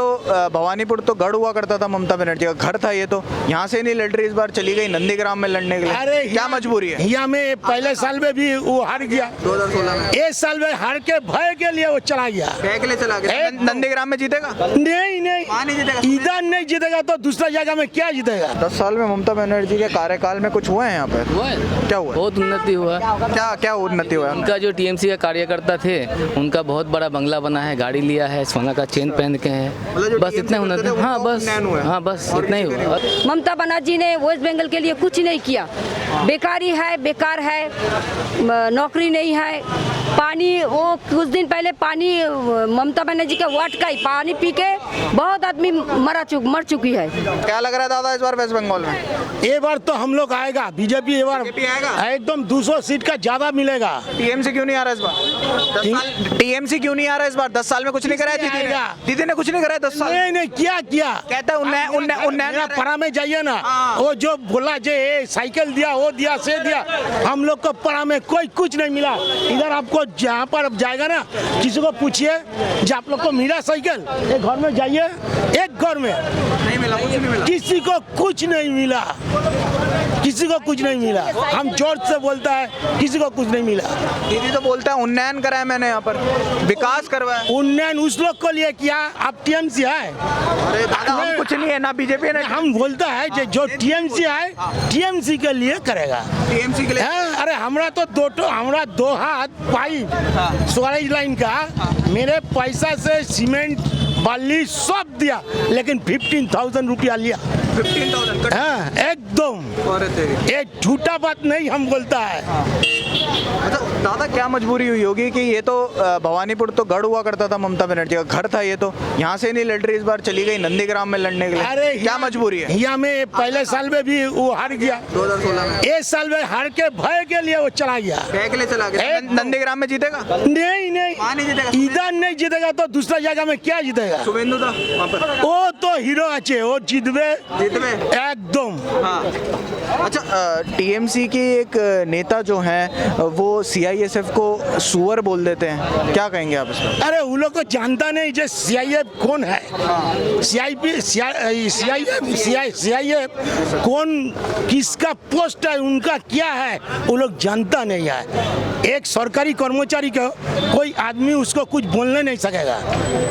तो भवानीपुर तो गढ़ हुआ करता था, ममता बनर्जी का घर था ये, तो यहाँ से नहीं लड़ रही, इस बार चली गई नंदीग्राम में लड़ने के लिए। अरे क्या मजबूरी है? यहाँ में पहले साल में भी वो हार गया, 2016 में इस साल में हार के भय के लिए वो चला गया। भय के लिए चला गया। नंदीग्राम में जीतेगा? नहीं नहीं, वहाँ नहीं जीतेगा। इधर नहीं जीतेगा तो दूसरा जगह में क्या जीतेगा। 10 साल में ममता बनर्जी के कार्यकाल में कुछ हुआ है यहाँ पे? हुआ है, क्या हुआ? बहुत उन्नति हुआ। क्या क्या उन्नति हुआ है? उनका जो टीएमसी का कार्यकर्ता थे, उनका बहुत बड़ा बंगला बना है, गाड़ी लिया है, सोना का चेन पहन के मतलब जो है, बस TMC इतना उन्नति। करते थे, हाँ उनका बस, उन्नयन हुआ है। हाँ बस इतना ही हुआ। ममता बनर्जी ने वेस्ट बंगाल के लिए कुछ नहीं किया, बेकारी है, बेकार है, नौकरी नहीं है, पानी वो कुछ दिन पहले पानी ममता बनर्जी का वाट का ही पानी पी के बहुत आदमी मर चुकी है। क्या लग रहा है दादा इस बार वेस्ट बंगाल में? ये बार तो हम लोग आएगा, बीजेपी ये बार बीजेपी आएगा? एकदम 200 सीट का ज्यादा मिलेगा। टीएमसी क्यों नहीं आ रहा इस बार? टीएमसी क्यों नहीं आ रहा इस बार? 10 साल में कुछ नहीं करा है दीदी ने? आएगा। दीदी ने कुछ नहीं करा है 10 साल? नहीं नहीं, क्या किया कहता है उन्नयन परा में जाइए ना, हाँ। वो जो बोला जे साइकिल दिया, वो दिया, से दिया, हम लोग को परा में कोई कुछ नहीं मिला। इधर आपको जहाँ पर जाएगा ना, किसी को पूछिए जो आप लोग को मिला साइकिल, एक घर में जाइए, एक घर में नहीं मिला, कुछ नहीं मिला। किसी को कुछ नहीं मिला, किसी को कुछ नहीं मिला। हम जोर से बोलता है किसी को कुछ नहीं मिला। दीदी तो बोलता है उन्नयन करा है मैंने, यहाँ पर विकास करवाया। उन्नयन उस लोग को लिए किया, अब टीएमसी है। अरे दादा हम कुछ नहीं है ना, बीजेपी है ना। हम बोलता है जो टीएमसी है, टीएमसी के लिए करेगा। टीएमसी के लिए अरे हमरा तो हमरा 2 हाथ पाइप स्वराज लाइन का, मेरे पैसा से सीमेंट बाली सब दिया, लेकिन 15,000 रुपया लिया। 15,000 हाँ, एकदम ये झूठा बात नहीं हम बोलता है। अच्छा दादा क्या मजबूरी हुई होगी कि ये तो भवानीपुर तो गढ़ हुआ करता था, ममता बनर्जी का घर था ये, तो यहाँ से नहीं लड़ रही, इस बार चली गई नंदीग्राम में लड़ने के लिए। अरे क्या मजबूरी है? यहाँ में पहले साल में भी वो हार गया, 2016 में इस साल में हार के भय के लिए वो चला गया। भय के लिए चला गया। नंदीग्राम में जीतेगा? नहीं नहीं, वहाँ नहीं जीतेगा। इधर नहीं जीतेगा तो दूसरा जगह में क्या जीतेगा। शुभेंदु था वहाँ पर। वो तो हीरो अच्छे, वो जीतवे एकदम। हाँ। अच्छा टीएमसी की एक नेता जो है वो सीआईएसएफ को सुअर बोल देते हैं, क्या कहेंगे आप इसमें? अरे वो लोग को जानता नहीं जो सीआईएफ कौन है, सीआईएफ कौन, किसका पोस्ट है, उनका क्या है, वो लोग जानता नहीं है। एक सरकारी कर्मचारी को कोई आदमी उसको कुछ बोलने नहीं सकेगा,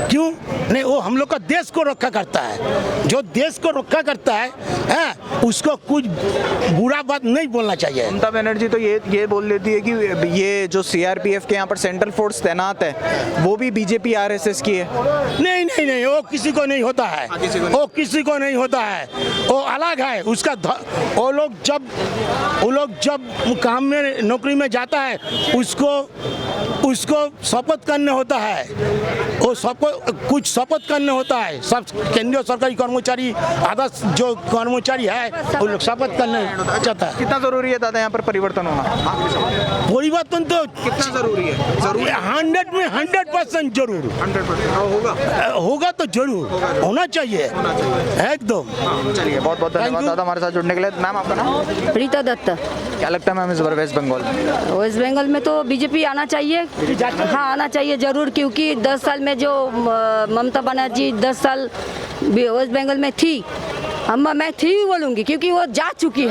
क्यों नहीं? वो हम लोग का देश को रक्षा करता है, जो देश को रक्षा करता है उसको कुछ बुरा बात नहीं बोलना चाहिए। ममता बनर्जी तो ये बोल देती है कि ये जो सीआरपीएफ के यहाँ पर सेंट्रल फोर्स तैनात है वो भी बीजेपी आरएसएस की है। नहीं नहीं नहीं, वो किसी को नहीं होता है, वो किसी को नहीं होता है, वो अलग है उसका। वो लोग जब काम में नौकरी में जाता है उसको शपथ करने होता है, वो कुछ शपथ करने होता है। सब केंद्रीय सरकारी कर्मचारी, आधा जो कर्मचारी है वो लोग शपथ करने चाहता है। कितना जरूरी है दादा यहाँ पर परिवर्तन होना? परिवर्तन तो कितना जरूरी है? जरूरी 100 में 100% जरूर 100% होगा तो जरूर होना चाहिए एकदम। चलिए बहुत बहुत धन्यवाद दादा हमारे साथ जुड़ने के लिए। मैम आपका नाम? रीता दत्त। क्या लगता है मैम इस बार वेस्ट बंगाल? वेस्ट बंगाल में तो बीजेपी आना चाहिए, हाँ आना चाहिए जरूर, क्योंकि 10 साल में जो ममता बनर्जी 10 साल वेस्ट बंगाल में थी, मैं थी भी बोलूँगी क्योंकि वो जा चुकी,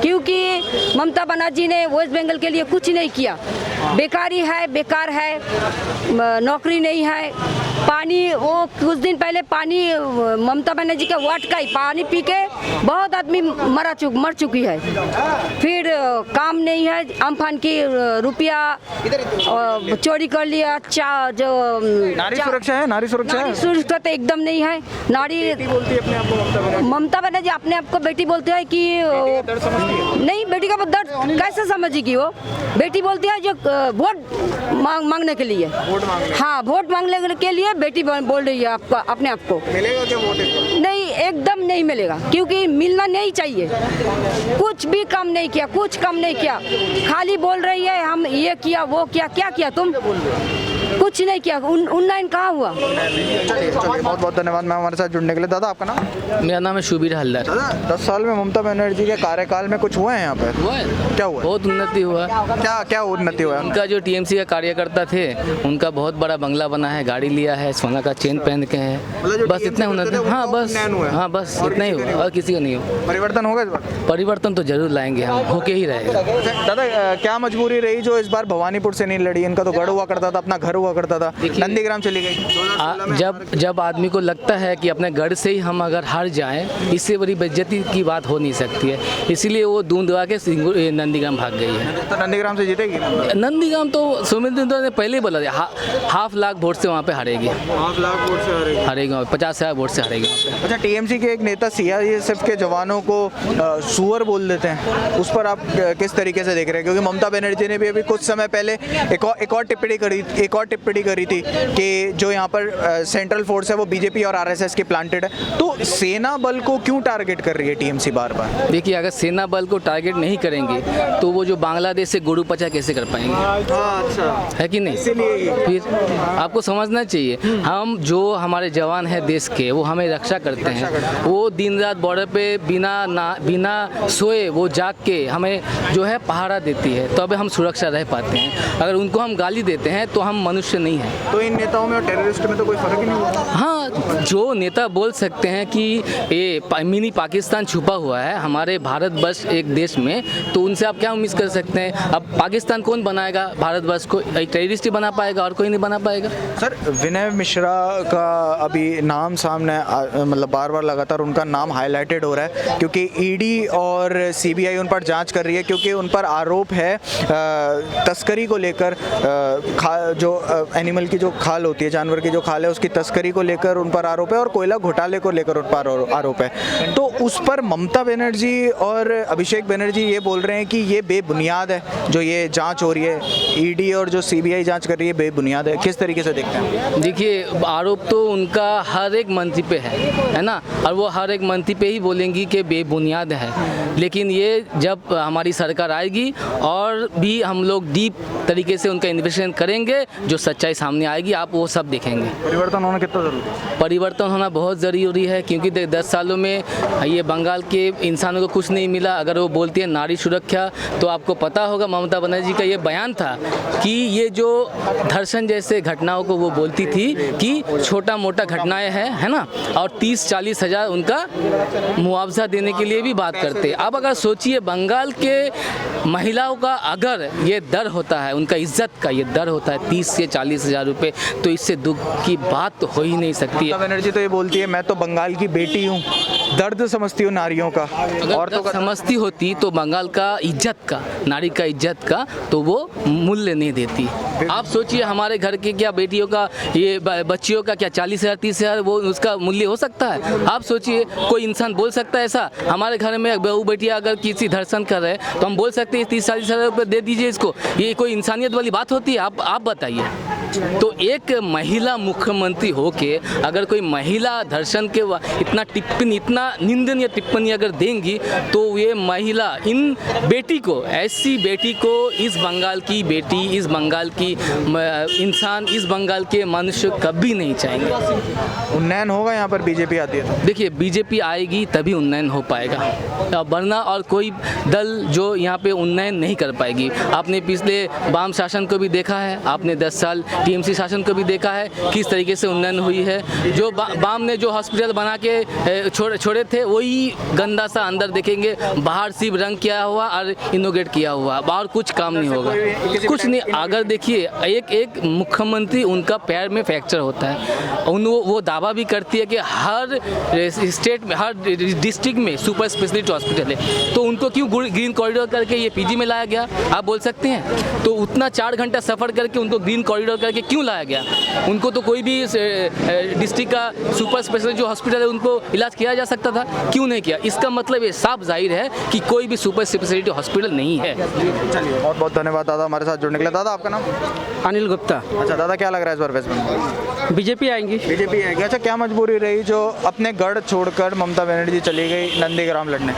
क्योंकि ममता बनर्जी ने वेस्ट बंगाल के लिए कुछ नहीं किया, बेकारी है, बेकार है, नौकरी नहीं है, पानी वो कुछ दिन पहले पानी ममता बनर्जी का वाट का ही पानी पी के बहुत आदमी मर चुकी है। फिर काम नहीं है, अम्फान की रुपया चोरी कर लिया। जो नारी सुरक्षा है, नारी सुरक्षा तो एकदम नहीं है। नारी बोलती है अपने आप को ममता बनर्जी अपने आप को बेटी बोलती है कि नहीं, बेटी का दर्द कैसे समझेगी वो? बेटी बोलती है जो वोट मांगने के लिए, हाँ वोट मांगने के लिए बेटी बोल रही है आपको, अपने आप को। मिलेगा क्या वोट? नहीं, एकदम नहीं मिलेगा, क्योंकि मिलना नहीं चाहिए। कुछ भी काम नहीं किया, कुछ काम नहीं किया, खाली बोल रही है हम ये किया वो किया। क्या किया तुम? कुछ नहीं किया। उन्नयन कहाँ हुआ? चलिए बहुत बहुत धन्यवाद मैम हमारे साथ जुड़ने के लिए। दादा आपका नाम? मेरा नाम है शुबीर हल्दर। दादा 10 साल में ममता बनर्जी के कार्यकाल में कुछ हुआ है यहाँ पे? हुआ है, क्या हुआ? बहुत उन्नति हुआ। क्या क्या उन्नति हुआ है? उनका जो टीएमसी का कार्यकर्ता थे उनका बहुत बड़ा बंगला बना है, गाड़ी लिया है, सोना का चेन पहन के है, मतलब जो बस TMC इतना करते थे, उन्नति। हाँ उनका बस, उन्नयन हुआ है? हाँ बस और इतना ही किसी का हुआ और किसी का नहीं हुआ। परिवर्तन होगा इस बार? परिवर्तन तो जरूर लाएंगे हम, होके ही रहेगा। दादा क्या मजबूरी रही जो इस बार भवानीपुर से नहीं लड़ी? इनका तो गढ़ हुआ करता था, अपना घर हुआ करता था, नंदीग्राम चली गई 2016 में। जब आदमी को लगता है कि अपने गढ़ से ही हम अगर हार जाएं, इससे बड़ी बेइज्जती की बात हो नहीं सकती है, इसीलिए वो दून दबा के नंदीग्राम भाग गई है। तो नंदीग्राम से जीतेगी? नंदीग्राम तो सुमित्रा ने पहले ही बोला था, 1.5 लाख वोट से वहाँ पे हारेगी, 5 लाख वोट से हारेगी। हारेगी 50,000 वोट से हारेगी वहाँ पे। अच्छा टीएमसी के एक नेता सीआईएसएफ के जवानों को सुअर बोल देते हैं, उस पर आप किस तरीके से देख रहे हैं? क्योंकि ममता बनर्जी ने भी अभी कुछ समय पहले एक और टिप्पणी करी थी कि जो यहाँ पर सेंट्रल फोर्स है वो बीजेपी और आरएसएस के प्लांटेड है। तो सेना बल को क्यों टारगेट कर रही है टीएमसी बार बार? देखिए, अगर सेना बल को टारगेट नहीं करेंगे तो वो जो बांग्लादेश से गुरु पचा कैसे कर पाएंगे? अच्छा है कि नहीं? इसीलिए फिर आपको समझना चाहिए, हम जो हमारे जवान हैं देश के, वो हमें रक्षा करते हैं, वो दिन रात बॉर्डर पे बिना सोए वो जाग के हमें जो है पहरा देती है, तो अब हम सुरक्षा रह पाते हैं। अगर उनको हम गाली देते हैं तो हम मनुष्य नहीं हैं। तो इन नेताओं में और टेररिस्ट में तो कोई फर्क ही नहीं होता? हाँ, जो नेता बोल सकते हैं कि ये मिनी पाकिस्तान छुपा हुआ है हमारे भारतवर्ष एक देश में, तो उनसे आप क्या उम्मीद कर सकते हैं? अब पाकिस्तान कौन बनाएगा भारतवर्ष को? एक टेररिस्ट ही बना पाएगा और कोई नहीं बना पाएगा। सर विनय मिश्रा का अभी नाम सामने मतलब बार बार लगातार उनका नाम हाईलाइटेड हो रहा है, क्योंकि ईडी और सीबीआई उन पर जांच कर रही है, क्योंकि उन पर आरोप है तस्करी को लेकर, जो एनिमल की जो खाल होती है, जानवर की जो खाल है, उसकी तस्करी को लेकर उन पर आरोप है और कोयला घोटाले को लेकर उन पर आरोप है। तो उस पर ममता बनर्जी और अभिषेक बनर्जी ये बोल रहे हैं कि ये बेबुनियाद है, जो ये जांच हो रही है, ईडी और जो सीबीआई जांच कर रही है बेबुनियाद है। किस तरीके से देखते हैं? देखिए, आरोप तो उनका हर एक मंत्री पे है ना, और वो हर एक मंत्री पे ही बोलेंगी कि बेबुनियाद है, लेकिन ये जब हमारी सरकार आएगी और भी हम लोग डीप तरीके से उनका इन्वेस्टिगेशन करेंगे, जो सच्चाई सामने आएगी आप वो सब देखेंगे। परिवर्तन होना कितना जरूरी है? परिवर्तन होना बहुत ज़रूरी है, क्योंकि 10 सालों में ये बंगाल के इंसानों को कुछ नहीं मिला। अगर वो बोलती है नारी सुरक्षा, तो आपको पता होगा ममता बनर्जी का ये बयान था कि ये जो धर्षण जैसे घटनाओं को वो बोलती थी कि छोटा मोटा घटनाएं हैं, है ना, और 30-40 हज़ार उनका मुआवजा देने के लिए भी बात करते। अब अगर सोचिए, बंगाल के महिलाओं का अगर ये दर होता है, उनका इज्जत का ये दर होता है 30 से 40 हज़ार रुपये, तो इससे दुख की बात तो हो ही नहीं सकती है। ममता बनर्जी तो ये बोलती है मैं तो बंगाल की बेटी हूँ, दर्द समझती हूँ नारियों का। और तो समझती होती तो बंगाल का इज्जत का, नारी का इज्जत का तो वो मूल्य नहीं देती। आप सोचिए, हमारे घर के क्या बेटियों का, ये बच्चियों का क्या 40,000 30,000 वो उसका मूल्य हो सकता है? आप सोचिए, कोई इंसान बोल सकता है ऐसा? हमारे घर में बहू बेटियाँ अगर किसी धर्षण कर रहे हैं तो हम बोल सकते हैं 30-40 हज़ार रुपये दे दीजिए इसको। ये कोई इंसानियत वाली बात होती है? आप बताइए। तो एक महिला मुख्यमंत्री होके अगर कोई महिला धर्षण के इतना निंदनीय टिप्पणी अगर देंगी, तो ये महिला इन बेटी को, ऐसी बेटी को, इस बंगाल की बेटी, इस बंगाल की इंसान, इस बंगाल के मनुष्य कभी नहीं चाहेंगे। उन्नयन होगा यहाँ पर बीजेपी आती है तो? देखिए, बीजेपी आएगी तभी उन्नयन हो पाएगा, वरना और कोई दल जो यहाँ पे उन्नयन नहीं कर पाएगी। आपने पिछले वाम शासन को भी देखा है, आपने 10 साल टीएमसी शासन को भी देखा है किस तरीके से उन्नयन हुई है। जो वाम ने जो हॉस्पिटल बना के छोड़े थे, वही गंदा सा अंदर देखेंगे, बाहर सिर्फ रंग किया हुआ और इनोग्रेट किया हुआ, बाहर कुछ काम नहीं होगा, कुछ नहीं। अगर देखिए, एक मुख्यमंत्री उनका पैर में फ्रैक्चर होता है, वो दावा भी करती है कि हर स्टेट में, हर डिस्ट्रिक्ट में सुपर स्पेशलिटी हॉस्पिटल है, तो उनको क्यों ग्रीन कॉरिडोर करके ये पीजी में लाया गया? आप बोल सकते हैं? तो उतना 4 घंटा सफ़र करके उनको ग्रीन कॉरिडोर करके क्यों लाया गया? उनको तो कोई भी डिस्ट्रिक्ट का सुपर स्पेशलिटी जो हॉस्पिटल है उनको इलाज किया जा सकता था, क्यों नहीं किया? इसका मतलब ये साफ जाहिर है कि कोई भी सुपर स्पेशलिटी हॉस्पिटल नहीं है। चलिए, बहुत बहुत धन्यवाद दादा हमारे साथ जुड़ने के लिए। दादा आपका नाम? अनिल गुप्ता। अच्छा दादा, क्या लग रहा है इस बार वेस्ट बंगाल? बीजेपी आएंगी। बीजेपी आएगी। अच्छा, क्या मजबूरी रही जो अपने गढ़ छोड़कर ममता बनर्जी चली गई नंदीग्राम लड़ने?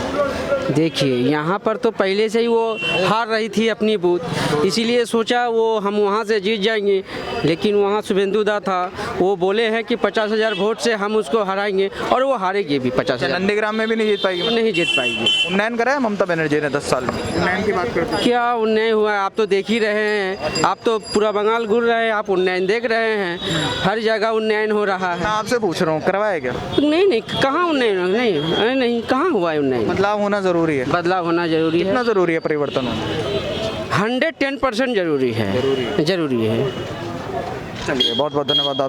देखिए, यहाँ पर तो पहले से ही वो हार रही थी अपनी बूथ, इसीलिए सोचा वो हम वहाँ से जीत जाएंगे, लेकिन वहाँ शुभेंदु दा था, वो बोले हैं कि 50,000 वोट से हम उसको हराएंगे और वो हारेगी भी 50,000। नंदीग्राम में भी नहीं जीत पाएगी, नहीं जीत पाएगी। उन्नयन करा है ममता बनर्जी ने 10 साल में? उन्नयन की बात करते हैं। क्या उन्नयन हुआ है? आप तो देख ही रहे हैं, आप तो पूरा बंगाल घूर रहे हैं, आप उन्नयन देख रहे हैं, हर जगह उन्नयन हो रहा मैं है। आपसे पूछ रहा हूँ, करवाया क्या? नहीं नहीं, कहाँ उन्नयन? नहीं अरे नहीं, कहाँ हुआ है उन्नयन? बदलाव होना जरूरी है, बदलाव होना जरूरी है, कितना जरूरी है परिवर्तन होना? 110% जरूरी है, जरूरी है। चलिए, बहुत बहुत धन्यवाद।